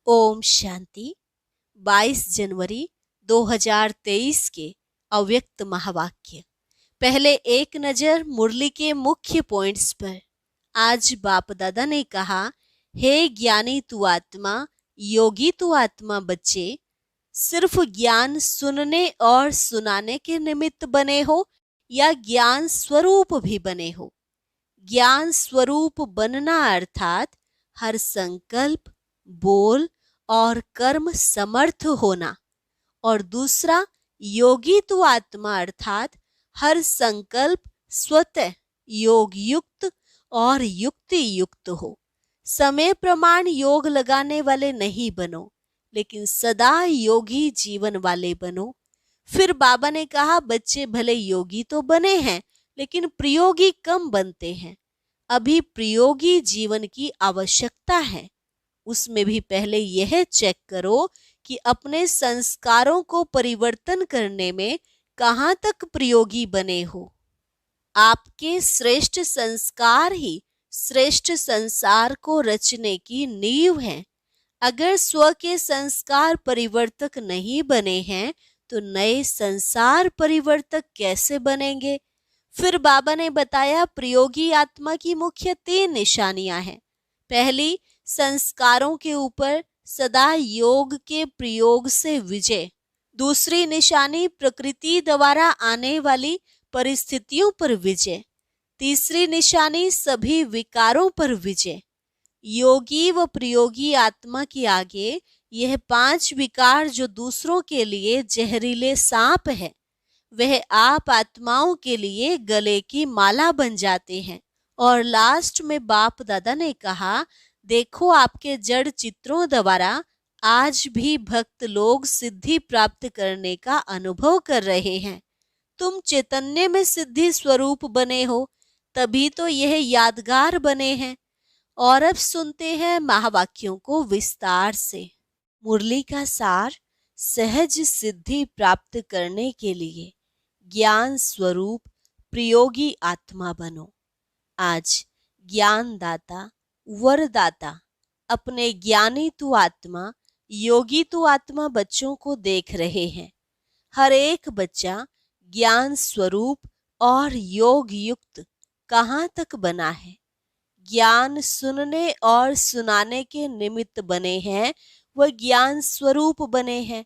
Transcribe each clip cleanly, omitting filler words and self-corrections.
ओम शांति। 22 जनवरी 2023 के अव्यक्त महावाक्य। पहले एक नजर मुरली के मुख्य पॉइंट्स पर। आज बाप दादा ने कहा, हे ज्ञानी तू आत्मा, योगी तू आत्मा बच्चे, सिर्फ ज्ञान सुनने और सुनाने के निमित्त बने हो या ज्ञान स्वरूप भी बने हो। ज्ञान स्वरूप बनना अर्थात हर संकल्प, बोल और कर्म समर्थ होना, और दूसरा योगी तू आत्मा अर्थात हर संकल्प स्वतः योग युक्त और युक्ति युक्त हो। समय प्रमाण योग लगाने वाले नहीं बनो, लेकिन सदा योगी जीवन वाले बनो। फिर बाबा ने कहा, बच्चे भले योगी तो बने हैं, लेकिन प्रयोगी कम बनते हैं। अभी प्रयोगी जीवन की आवश्यकता है। उसमें भी पहले यह चेक करो कि अपने संस्कारों को परिवर्तन करने में कहां तक प्रयोगी बने हो। आपके श्रेष्ठ संस्कार ही श्रेष्ठ संसार को रचने की नींव है। अगर स्व के संस्कार परिवर्तक नहीं बने हैं तो नए संसार परिवर्तक कैसे बनेंगे। फिर बाबा ने बताया, प्रयोगी आत्मा की मुख्य 3 निशानियां हैं। पहली, संस्कारों के ऊपर सदा योग के प्रयोग से विजय। दूसरी निशानी, प्रकृति द्वारा आने वाली परिस्थितियों पर विजय। तीसरी निशानी, सभी विकारों पर विजय। योगी व प्रयोगी आत्मा के आगे यह 5 विकार जो दूसरों के लिए जहरीले सांप है, वह आप आत्माओं के लिए गले की माला बन जाते हैं। और लास्ट में बाप दादा ने कहा, देखो आपके जड़ चित्रों द्वारा आज भी भक्त लोग सिद्धि प्राप्त करने का अनुभव कर रहे हैं। तुम चैतन्य में सिद्धि स्वरूप बने हो, तभी तो यह यादगार बने हैं। और अब सुनते हैं महावाक्यों को विस्तार से। मुरली का सार, सहज सिद्धि प्राप्त करने के लिए ज्ञान स्वरूप प्रयोगी आत्मा बनो। आज ज्ञानदाता वरदाता अपने ज्ञानी तू आत्मा, योगी तू आत्मा बच्चों को देख रहे हैं। हर एक बच्चा ज्ञान स्वरूप और योग युक्त कहां तक बना है। ज्ञान सुनने और सुनाने के निमित्त बने हैं, वह ज्ञान स्वरूप बने हैं।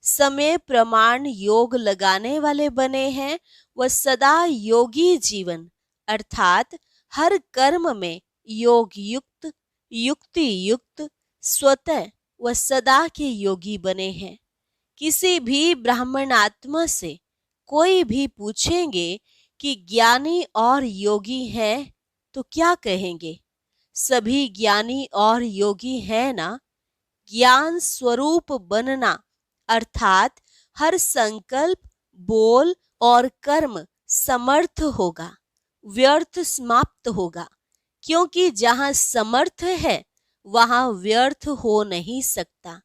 समय प्रमाण योग लगाने वाले बने हैं, वह सदा योगी जीवन अर्थात हर कर्म में योग युक्त, युक्ति युक्त, स्वतः व सदा के योगी बने हैं। किसी भी ब्राह्मण आत्मा से कोई भी पूछेंगे कि ज्ञानी और योगी है तो क्या कहेंगे? सभी ज्ञानी और योगी है ना। ज्ञान स्वरूप बनना अर्थात हर संकल्प, बोल और कर्म समर्थ होगा, व्यर्थ समाप्त होगा। क्योंकि जहां समर्थ है वहां व्यर्थ हो नहीं सकता।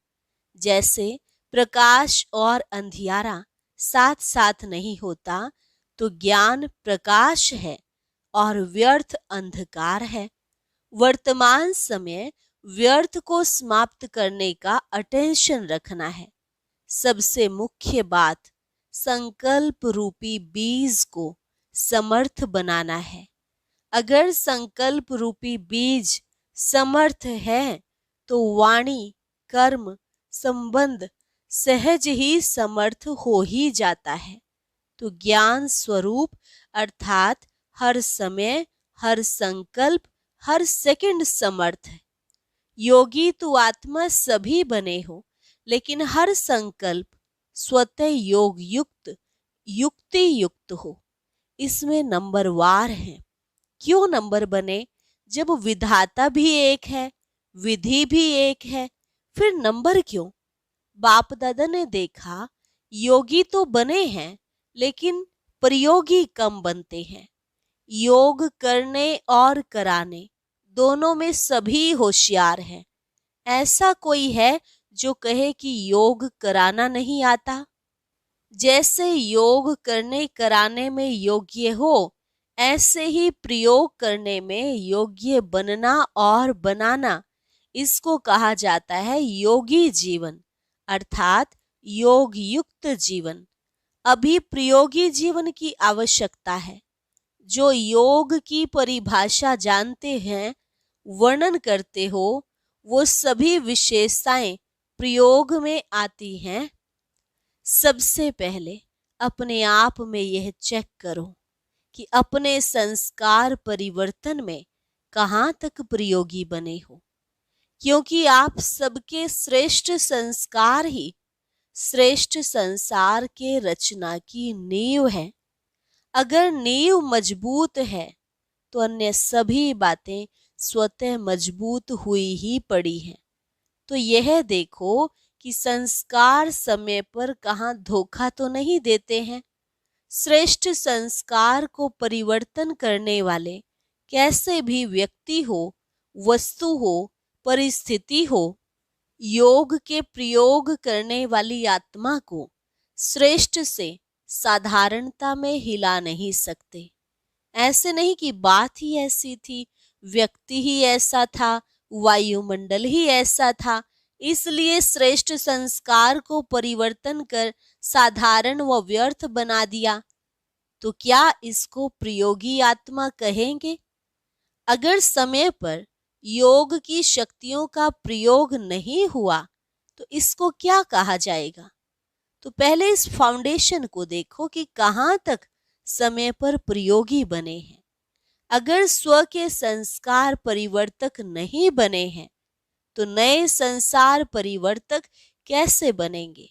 जैसे प्रकाश और अंधियारा साथ साथ नहीं होता, तो ज्ञान प्रकाश है और व्यर्थ अंधकार है। वर्तमान समय व्यर्थ को समाप्त करने का अटेंशन रखना है। सबसे मुख्य बात, संकल्प रूपी बीज को समर्थ बनाना है। अगर संकल्प रूपी बीज समर्थ है तो वाणी, कर्म, संबंध सहज ही समर्थ हो ही जाता है। तो ज्ञान स्वरूप अर्थात हर समय, हर संकल्प, हर सेकंड समर्थ है। योगी तो आत्मा सभी बने हो, लेकिन हर संकल्प स्वतः योग युक्त, युक्ति युक्त हो। इसमें नंबरवार है। क्यों नंबर बने? जब विधाता भी एक है, विधि भी एक है, फिर नंबर क्यों? बाप दादा ने देखा, योगी तो बने हैं, लेकिन प्रयोगी कम बनते हैं। योग करने और कराने दोनों में सभी होशियार हैं। ऐसा कोई है जो कहे कि योग कराना नहीं आता? जैसे योग करने कराने में योग्य हो, ऐसे ही प्रयोग करने में योग्य बनना और बनाना, इसको कहा जाता है योगी जीवन अर्थात योग युक्त जीवन। अभी प्रयोगी जीवन की आवश्यकता है। जो योग की परिभाषा जानते हैं, वर्णन करते हो, वो सभी विशेषताएं प्रयोग में आती हैं। सबसे पहले अपने आप में यह चेक करो कि अपने संस्कार परिवर्तन में कहाँ तक प्रयोगी बने हो, क्योंकि आप सबके श्रेष्ठ संस्कार ही श्रेष्ठ संसार के रचना की नींव है। अगर नींव मजबूत है तो अन्य सभी बातें स्वतः मजबूत हुई ही पड़ी हैं। तो यह देखो कि संस्कार समय पर कहाँ धोखा तो नहीं देते हैं। श्रेष्ठ संस्कार को परिवर्तन करने वाले कैसे भी व्यक्ति हो, वस्तु हो, परिस्थिति हो, योग के प्रयोग करने वाली आत्मा को श्रेष्ठ से साधारणता में हिला नहीं सकते। ऐसे नहीं कि बात ही ऐसी थी, व्यक्ति ही ऐसा था, वायुमंडल ही ऐसा था, इसलिए श्रेष्ठ संस्कार को परिवर्तन कर साधारण व व्यर्थ बना दिया। तो क्या इसको प्रयोगी आत्मा कहेंगे? अगर समय पर योग की शक्तियों का प्रयोग नहीं हुआ तो इसको क्या कहा जाएगा? तो पहले इस फाउंडेशन को देखो कि कहाँ तक समय पर प्रयोगी बने हैं। अगर स्व के संस्कार परिवर्तक नहीं बने हैं तो नए संसार परिवर्तक कैसे बनेंगे?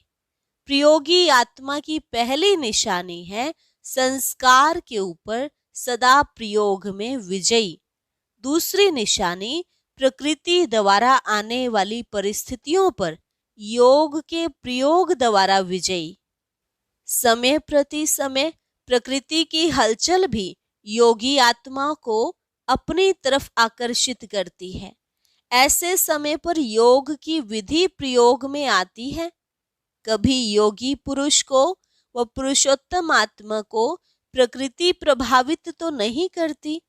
प्रयोगी आत्मा की पहली निशानी है संस्कार के ऊपर सदा प्रयोग में विजयी। दूसरी निशानी प्रकृति द्वारा आने वाली परिस्थितियों पर योग के प्रयोग द्वारा विजयी। समय प्रति समय प्रकृति की हलचल भी योगी आत्मा को अपनी तरफ आकर्षित करती है। ऐसे समय पर योग की विधि प्रयोग में आती है। कभी योगी पुरुष को व पुरुषोत्तम आत्मा को प्रकृति प्रभावित तो नहीं करती,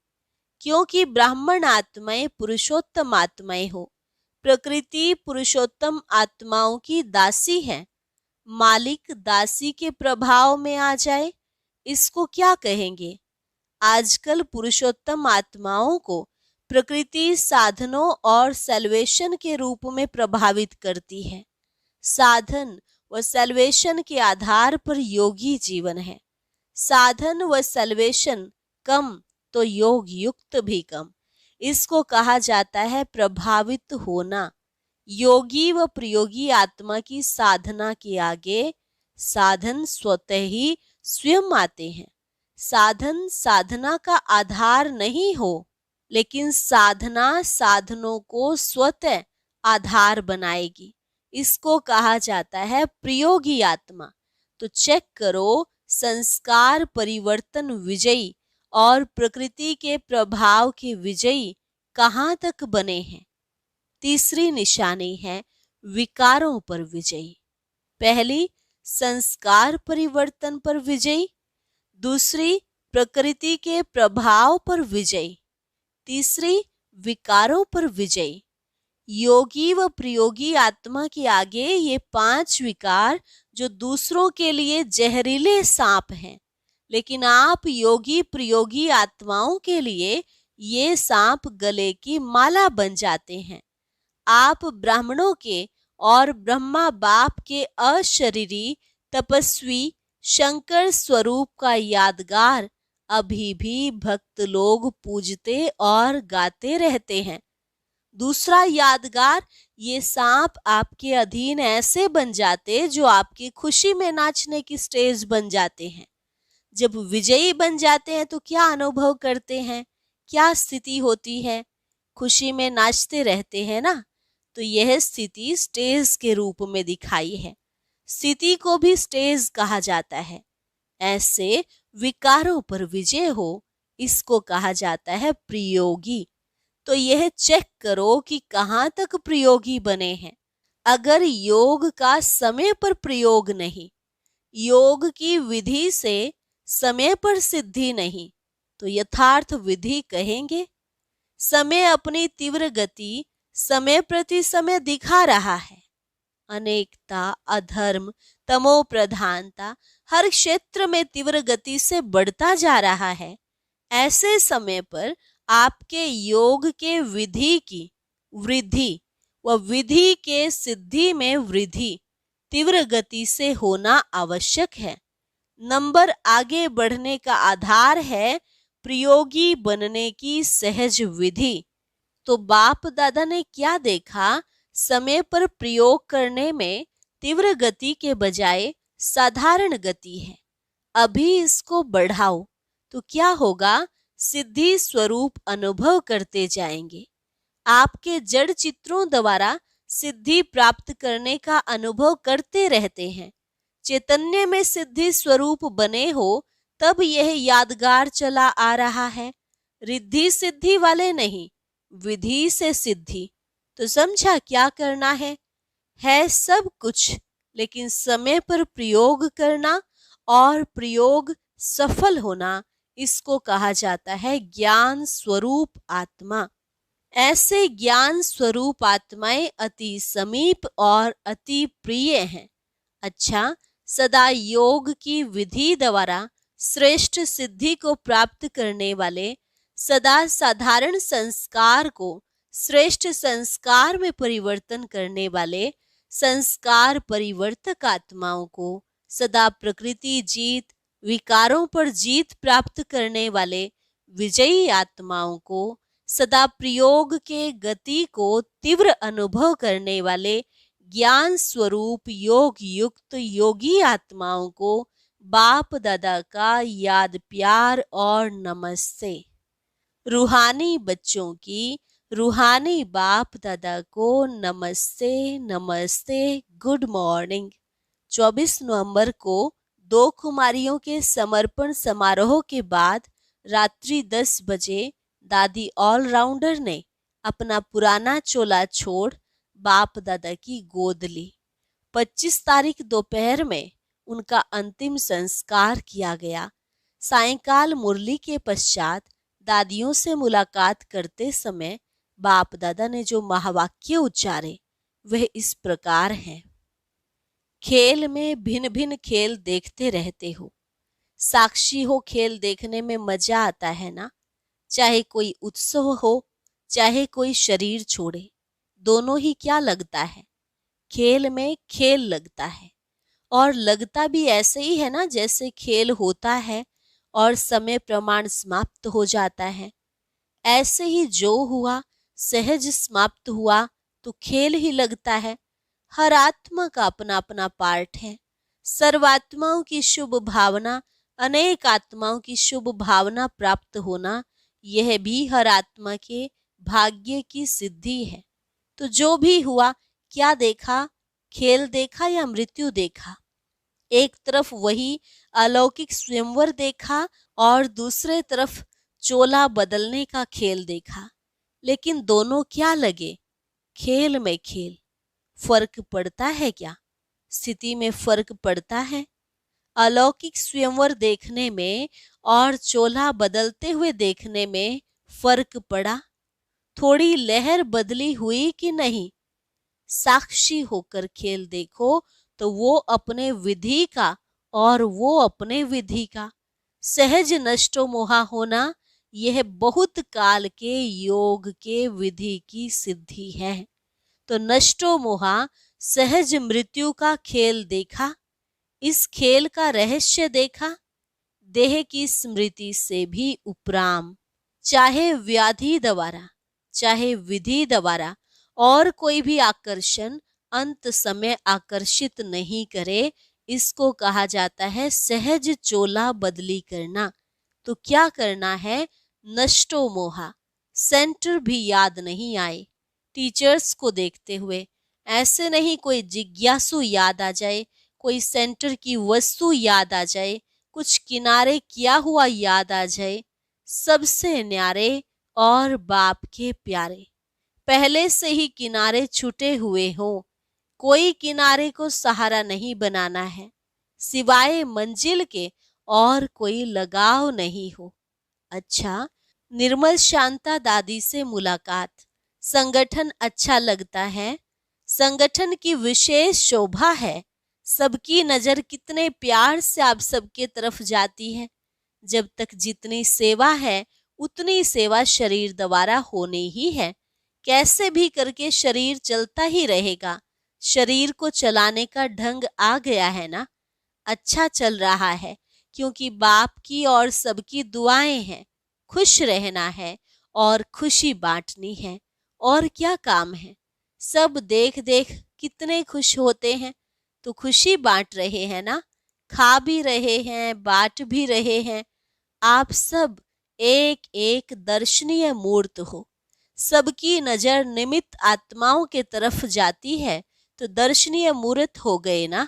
क्योंकि ब्राह्मण आत्माएं पुरुषोत्तम आत्माएं हो। प्रकृति पुरुषोत्तम आत्माओं की दासी है। मालिक दासी के प्रभाव में आ जाए, इसको क्या कहेंगे? आजकल पुरुषोत्तम आत्माओं को प्रकृति साधनों और सैल्वेशन के रूप में प्रभावित करती है। साधन व सैल्वेशन के आधार पर योगी जीवन है। साधन व सैल्वेशन कम तो योग युक्त भी कम। इसको कहा जाता है प्रभावित होना। योगी व प्रयोगी आत्मा की साधना के आगे साधन स्वतः ही स्वयं आते हैं। साधन साधना का आधार नहीं हो, लेकिन साधना साधनों को स्वतः आधार बनाएगी। इसको कहा जाता है प्रयोगी आत्मा। तो चेक करो संस्कार परिवर्तन विजयी और प्रकृति के प्रभाव के विजयी कहाँ तक बने हैं। तीसरी निशानी है विकारों पर विजयी। पहली संस्कार परिवर्तन पर विजयी, दूसरी प्रकृति के प्रभाव पर विजयी, तीसरी विकारों पर विजयी। योगी व प्रयोगी आत्मा के आगे ये 5 विकार जो दूसरों के लिए जहरीले सांप हैं, लेकिन आप योगी प्रयोगी आत्माओं के लिए ये सांप गले की माला बन जाते हैं। आप ब्राह्मणों के और ब्रह्मा बाप के अशरीरी तपस्वी शंकर स्वरूप का यादगार अभी भी भक्त लोग पूजते और गाते रहते हैं। दूसरा यादगार, ये सांप आपके अधीन ऐसे बन जाते जो आपकी खुशी में नाचने की स्टेज बन जाते हैं। जब विजयी बन जाते हैं तो क्या अनुभव करते हैं, क्या स्थिति होती है? खुशी में नाचते रहते हैं ना। तो यह स्थिति स्टेज के रूप में दिखाई है। स्थिति को भी स्टेज कहा जाता है। ऐसे विकारों पर विजय हो, इसको कहा जाता है प्रयोगी। तो यह चेक करो कि कहाँ तक प्रयोगी बने हैं। अगर योग का समय पर प्रयोग नहीं, योग की विधि से समय पर सिद्धि नहीं, तो यथार्थ विधि कहेंगे। समय अपनी तीव्र गति समय प्रति समय दिखा रहा है। अनेकता, अधर्म, तमो प्रधानता हर क्षेत्र में तीव्र गति से बढ़ता जा रहा है। ऐसे समय पर आपके योग के विधि की वृद्धि व विधि के सिद्धि में वृद्धि तीव्र गति से होना आवश्यक है। नंबर आगे बढ़ने का आधार है प्रयोगी बनने की सहज विधि। तो बाप दादा ने क्या देखा? समय पर प्रयोग करने में तीव्र गति के बजाय साधारण गति है। अभी इसको बढ़ाओ तो क्या होगा? सिद्धि स्वरूप अनुभव करते जाएंगे। आपके जड़ चित्रों द्वारा सिद्धि प्राप्त करने का अनुभव करते रहते हैं। चैतन्य में सिद्धि स्वरूप बने हो तब यह यादगार चला आ रहा है। रिद्धि सिद्धि वाले नहीं, विधि से सिद्धि। तो समझा क्या करना है सब कुछ, लेकिन समय पर प्रयोग करना और प्रयोग सफल होना, इसको कहा जाता है ज्ञान स्वरूप आत्मा। ऐसे ज्ञान स्वरूप आत्माएं अति समीप और अति प्रिय हैं। अच्छा, सदा योग की विधि द्वारा श्रेष्ठ सिद्धि को प्राप्त करने वाले, सदा साधारण संस्कार को श्रेष्ठ संस्कार में परिवर्तन करने वाले संस्कार परिवर्तक आत्माओं को, सदा प्रकृति जीत, विकारों पर जीत प्राप्त करने वाले विजयी आत्माओं को, सदा प्रयोग के गति को तीव्र अनुभव करने वाले ज्ञान स्वरूप योग युक्त योगी आत्माओं को बाप दादा का याद, प्यार और नमस्ते। रूहानी बच्चों की रूहानी बाप दादा को नमस्ते नमस्ते, गुड मॉर्निंग। 24 नवंबर को 2 कुमारियों के समर्पण समारोह के बाद रात्रि 10 बजे दादी ऑलराउंडर ने अपना पुराना चोला छोड़ बाप दादा की गोद ली। 25 तारीख दोपहर में उनका अंतिम संस्कार किया गया। सायंकाल मुरली के पश्चात दादियों से मुलाकात करते समय बाप दादा ने जो महावाक्य उच्चारे वह इस प्रकार हैं। खेल में भिन्न भिन्न खेल देखते रहते हो, साक्षी हो, खेल देखने में मजा आता है ना। चाहे कोई उत्सव हो, चाहे कोई शरीर छोड़े, दोनों ही क्या लगता है? खेल में खेल लगता है। और लगता भी ऐसे ही है ना जैसे खेल होता है और समय प्रमाण समाप्त हो जाता है। ऐसे ही जो हुआ सहज समाप्त हुआ तो खेल ही लगता है। हर आत्मा का अपना अपना पार्ट है। सर्वात्माओं की शुभ भावना, अनेक आत्माओं की शुभ भावना प्राप्त होना, यह भी हर आत्मा के भाग्य की सिद्धि है। तो जो भी हुआ, क्या देखा? खेल देखा या मृत्यु देखा? एक तरफ वही अलौकिक स्वयंवर देखा और दूसरे तरफ चोला बदलने का खेल देखा। लेकिन दोनों क्या लगे? खेल में खेल। फर्क पड़ता है क्या? स्थिति में फर्क पड़ता है। अलौकिक स्वयंवर देखने में और चोला बदलते हुए देखने में फर्क पड़ा? थोड़ी लहर बदली हुई कि नहीं? साक्षी होकर खेल देखो तो वो अपने विधि का और वो अपने विधि का। सहज नष्टो मोहा होना, यह बहुत काल के योग के विधि की सिद्धि है। तो नष्टो मोहा सहज मृत्यु का खेल देखा। इस खेल का रहस्य देखा। देह की स्मृति से भी उपराम, चाहे व्याधि द्वारा, चाहे विधि द्वारा और कोई भी आकर्षण अंत समय आकर्षित नहीं करे। इसको कहा जाता है सहज चोला बदली करना। तो क्या करना है? नष्टो मोहा। सेंटर भी याद नहीं आए टीचर्स को देखते हुए। ऐसे नहीं कोई जिज्ञासु याद आ जाए, कोई सेंटर की वस्तु याद आ जाए, कुछ किनारे किया हुआ याद आ जाए। सबसे न्यारे और बाप के प्यारे, पहले से ही किनारे छूटे हुए हों। कोई किनारे को सहारा नहीं बनाना है, सिवाय मंजिल के और कोई लगाव नहीं हो। अच्छा, निर्मल शांता दादी से मुलाकात। संगठन अच्छा लगता है, संगठन की विशेष शोभा है। सबकी नजर कितने प्यार से आप सबके तरफ जाती है। जब तक जितनी सेवा है उतनी सेवा शरीर द्वारा होनी ही है। कैसे भी करके शरीर चलता ही रहेगा। शरीर को चलाने का ढंग आ गया है ना। अच्छा चल रहा है क्योंकि बाप की और सबकी दुआएं हैं। खुश रहना है और खुशी बांटनी है। और क्या काम है। सब देख देख कितने खुश होते हैं तो खुशी बांट रहे हैं ना। खा भी रहे हैं, बांट भी रहे हैं। आप सब एक एक दर्शनीय मूर्त हो। सबकी नजर निमित्त आत्माओं के तरफ जाती है तो दर्शनीय मूर्त हो गए ना।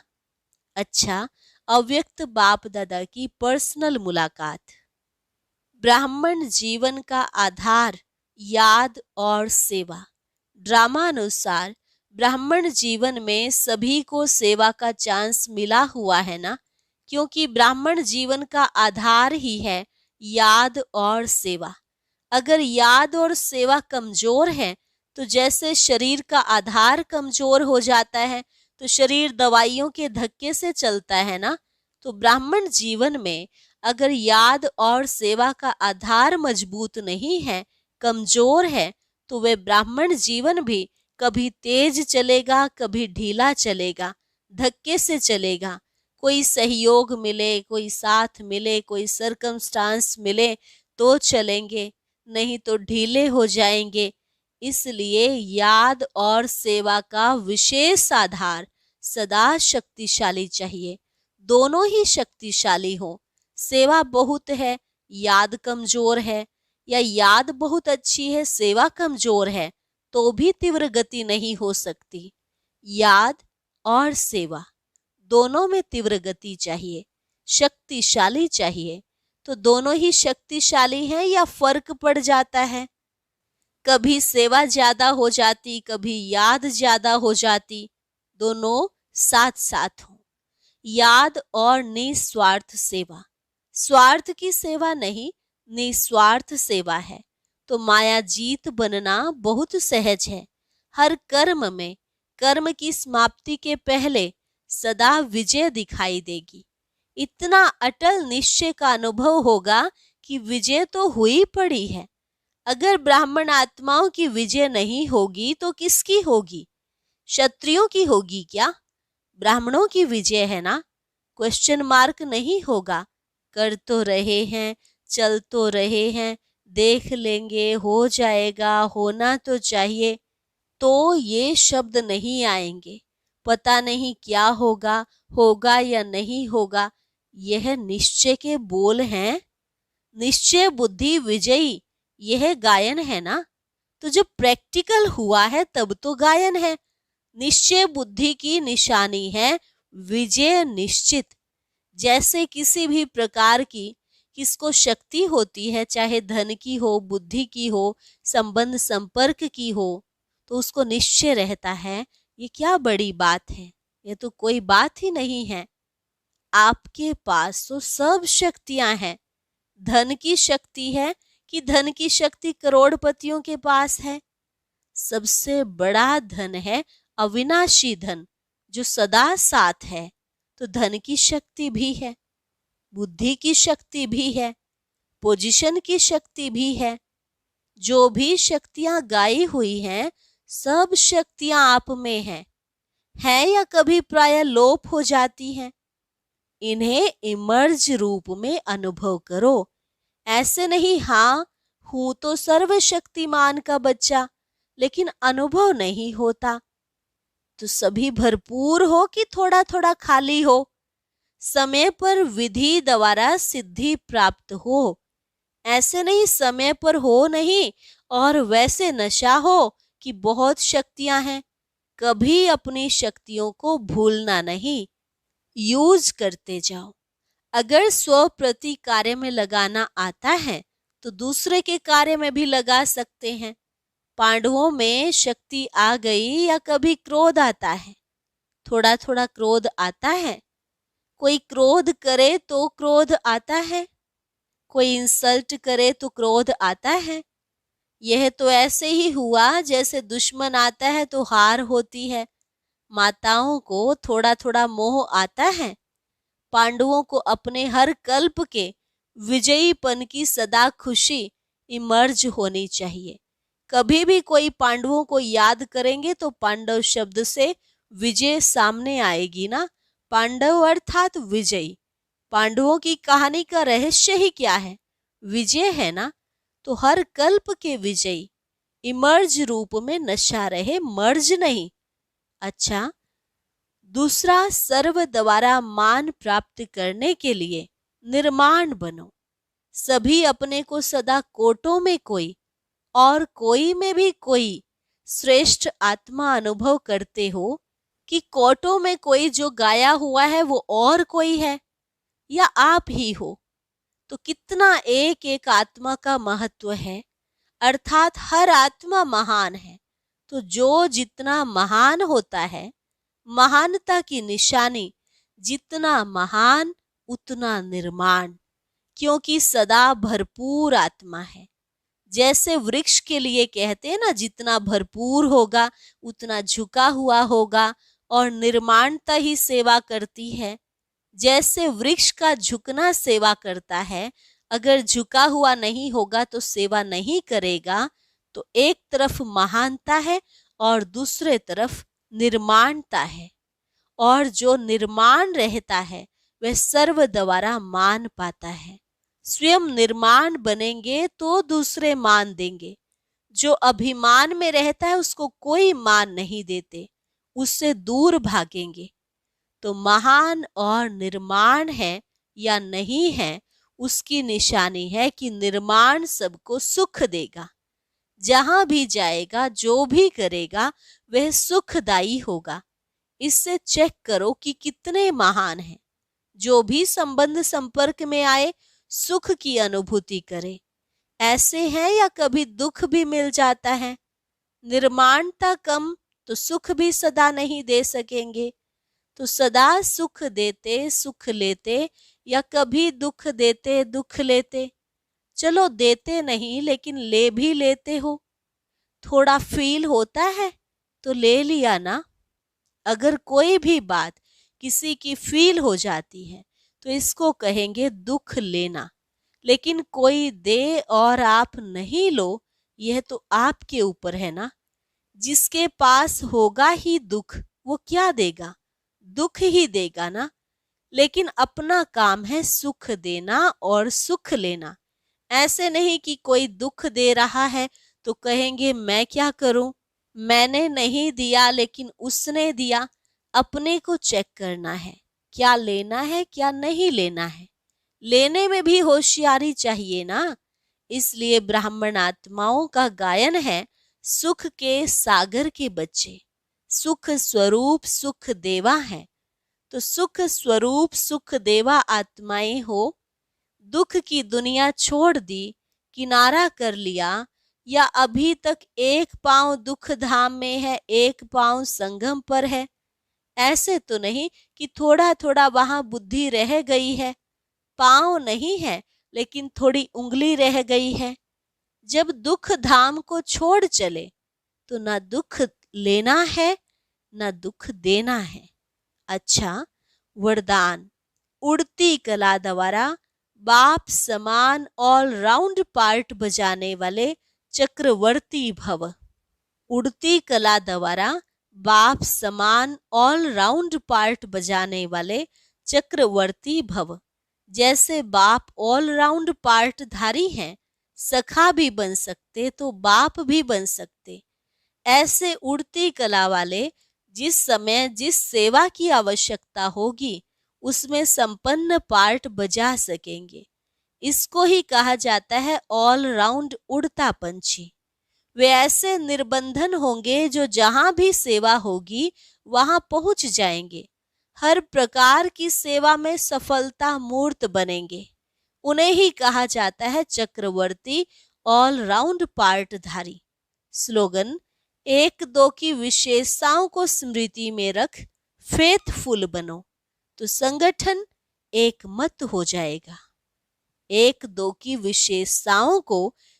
अच्छा, अव्यक्त बाप दादा की पर्सनल मुलाकात। ब्राह्मण जीवन का आधार याद और सेवा। ड्रामा अनुसार ब्राह्मण जीवन में सभी को सेवा का चांस मिला हुआ है ना, क्योंकि ब्राह्मण जीवन का आधार ही है याद और सेवा। अगर याद और सेवा कमजोर है तो जैसे शरीर का आधार कमजोर हो जाता है तो शरीर दवाइयों के धक्के से चलता है ना। तो ब्राह्मण जीवन में अगर याद और सेवा का आधार मजबूत नहीं है, कमजोर है, तो वे ब्राह्मण जीवन भी कभी तेज चलेगा, कभी ढीला चलेगा, धक्के से चलेगा। कोई सहयोग मिले, कोई साथ मिले, कोई सर्कमस्टांस मिले तो चलेंगे, नहीं तो ढीले हो जाएंगे। इसलिए याद और सेवा का विशेष आधार सदा शक्तिशाली चाहिए। दोनों ही शक्तिशाली हो। सेवा बहुत है, याद कमजोर है, या याद बहुत अच्छी है, सेवा कमजोर है, तो भी तीव्र गति नहीं हो सकती। याद और सेवा दोनों में तीव्र गति चाहिए, शक्तिशाली चाहिए। तो दोनों ही शक्तिशाली हैं या फर्क पड़ जाता है। कभी सेवा ज्यादा हो जाती, कभी याद ज्यादा हो जाती, दोनों साथ साथ हो। याद और निस्वार्थ सेवा। स्वार्थ की सेवा नहीं, निस्वार्थ सेवा है। तो माया जीत बनना बहुत सहज है। हर कर्म में कर्म की समाप्ति के पहले सदा विजय दिखाई देगी। इतना अटल निश्चय का अनुभव होगा कि विजय तो हुई पड़ी है। अगर ब्राह्मण आत्माओं की विजय नहीं होगी तो किसकी होगी? क्षत्रियों की होगी क्या? ब्राह्मणों की विजय है ना। क्वेश्चन मार्क नहीं होगा। कर तो रहे हैं, चल तो रहे हैं, देख लेंगे, हो जाएगा, होना तो चाहिए, तो ये शब्द नहीं आएंगे। पता नहीं क्या होगा, होगा या नहीं होगा, यह निश्चय के बोल हैं। निश्चय बुद्धि विजयी, यह गायन है ना। तो जब प्रैक्टिकल हुआ है तब तो गायन है। निश्चय बुद्धि की निशानी है विजय निश्चित। जैसे किसी भी प्रकार की किसको शक्ति होती है, चाहे धन की हो, बुद्धि की हो, संबंध संपर्क की हो, तो उसको निश्चय रहता है ये क्या बड़ी बात है, ये तो कोई बात ही नहीं है। आपके पास तो सब शक्तियां हैं। धन की शक्ति है कि धन की शक्ति करोड़पतियों के पास है? सबसे बड़ा धन है अविनाशी धन, जो सदा साथ है। तो धन की शक्ति भी है, बुद्धि की शक्ति भी है, पोजीशन की शक्ति भी है। जो भी शक्तियां गाई हुई हैं, सब शक्तियां आप में हैं, है या कभी प्राय लोप हो जाती हैं। इन्हें इमर्ज रूप में अनुभव करो। ऐसे नहीं, हाँ हूं तो सर्वशक्तिमान का बच्चा, लेकिन अनुभव नहीं होता। तो सभी भरपूर हो कि थोड़ा थोड़ा खाली हो। समय पर विधि द्वारा सिद्धि प्राप्त हो। ऐसे नहीं समय पर हो नहीं और वैसे नशा हो कि बहुत शक्तियां हैं। कभी अपनी शक्तियों को भूलना नहीं, यूज करते जाओ। अगर स्व प्रति कार्य में लगाना आता है तो दूसरे के कार्य में भी लगा सकते हैं। पांडवों में शक्ति आ गई या कभी क्रोध आता है? थोड़ा थोड़ा क्रोध आता है। कोई क्रोध करे तो क्रोध आता है, कोई इंसल्ट करे तो क्रोध आता है। यह तो ऐसे ही हुआ जैसे दुश्मन आता है तो हार होती है। माताओं को थोड़ा थोड़ा मोह आता है। पांडवों को अपने हर कल्प के विजयीपन की सदा खुशी इमर्ज होनी चाहिए। कभी भी कोई पांडवों को याद करेंगे तो पांडव शब्द से विजय सामने आएगी ना। पांडव अर्थात विजयी। पांडवों की कहानी का रहस्य ही क्या है? विजय है ना। तो हर कल्प के विजयी इमर्ज रूप में नशा रहे, मर्ज नहीं। अच्छा, दूसरा, सर्व द्वारा मान प्राप्त करने के लिए निर्माण बनो। सभी अपने को सदा कोटों में कोई और कोई में भी कोई श्रेष्ठ आत्मा अनुभव करते हो कि कोटों में कोई जो गाया हुआ है वो और कोई है या आप ही हो। तो कितना एक एक आत्मा का महत्व है, अर्थात हर आत्मा महान है। तो जो जितना महान होता है, महानता की निशानी जितना महान उतना निर्माण, क्योंकि सदा भरपूर आत्मा है। जैसे वृक्ष के लिए कहते हैं ना, जितना भरपूर होगा उतना झुका हुआ होगा और निर्माणता ही सेवा करती है। जैसे वृक्ष का झुकना सेवा करता है, अगर झुका हुआ नहीं होगा तो सेवा नहीं करेगा। तो एक तरफ महानता है और दूसरे तरफ निर्माणता है, और जो निर्माण रहता है वह सर्व द्वारा मान पाता है। स्वयं निर्माण बनेंगे तो दूसरे मान देंगे। जो अभिमान में रहता है उसको कोई मान नहीं देते, उससे दूर भागेंगे। तो महान और निर्माण है या नहीं है, उसकी निशानी है कि निर्माण सबको सुख देगा। जहां भी जाएगा, जो भी करेगा, वह सुखदायी होगा। इससे चेक करो कि कितने महान हैं। जो भी संबंध संपर्क में आए, सुख की अनुभूति करे। ऐसे हैं या कभी दुख भी मिल जाता है। निर्माणता कम तो सुख भी सदा नहीं दे सकेंगे। तो सदा सुख देते सुख लेते या कभी दुख देते दुख लेते। चलो देते नहीं लेकिन ले भी लेते हो। थोड़ा फील होता है तो ले लिया ना। अगर कोई भी बात किसी की फील हो जाती है तो इसको कहेंगे दुख लेना। लेकिन कोई दे और आप नहीं लो, यह तो आपके ऊपर है ना। जिसके पास होगा ही दुख, वो क्या देगा? दुख ही देगा ना। लेकिन अपना काम है सुख देना और सुख लेना। ऐसे नहीं कि कोई दुख दे रहा है तो कहेंगे मैं क्या करूं, मैंने नहीं दिया लेकिन उसने दिया। अपने को चेक करना है, क्या लेना है क्या नहीं लेना है। लेने में भी होशियारी चाहिए ना। इसलिए ब्राह्मण आत्माओं का गायन है, सुख के सागर के बच्चे सुख स्वरूप सुख देवा है। तो सुख स्वरूप सुख देवा आत्माएं हो। दुख की दुनिया छोड़ दी, किनारा कर लिया, या अभी तक एक पांव दुख धाम में है, एक पांव संगम पर है। ऐसे तो नहीं कि थोड़ा थोड़ा वहां बुद्धि रह गई है। पांव नहीं है लेकिन थोड़ी उंगली रह गई है। जब दुख धाम को छोड़ चले तो ना दुख लेना है ना दुख देना है। अच्छा, वरदान। उड़ती कला द्वारा बाप समान ऑल राउंड पार्ट बजाने वाले चक्रवर्ती भव। उड़ती कला द्वारा बाप समान ऑल राउंड पार्ट बजाने वाले चक्रवर्ती भव। जैसे बाप ऑल राउंड पार्ट धारी हैं, सखा भी बन सकते तो बाप भी बन सकते। ऐसे उड़ती कला वाले जिस समय जिस सेवा की आवश्यकता होगी उसमें संपन्न पार्ट बजा सकेंगे। इसको ही कहा जाता है ऑल राउंड उड़ता पंछी। वे ऐसे निर्बंधन होंगे जो जहां भी सेवा होगी वहां पहुंच जाएंगे। हर प्रकार की सेवा में सफलता मूर्त बनेंगे। उन्हें ही कहा जाता है चक्रवर्ती ऑल राउंड पार्टधारी। स्लोगन। एक दो की विशेषताओं को स्मृति में रख फेथफुल बनो तो संगठन एक मत हो जाएगा। एक दो की विशेषताओं को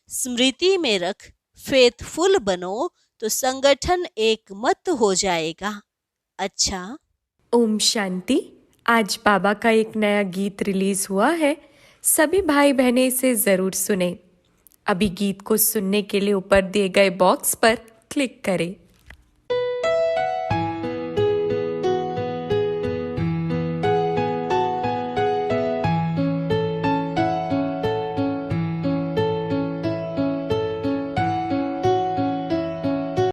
स्मृति में रख फेथफुल बनो तो संगठन एक मत हो जाएगा। अच्छा, ओम शांति। आज बाबा का एक नया गीत रिलीज हुआ है, सभी भाई बहनें इसे जरूर सुने। अभी गीत को सुनने के लिए ऊपर दिए गए बॉक्स पर क्लिक करें।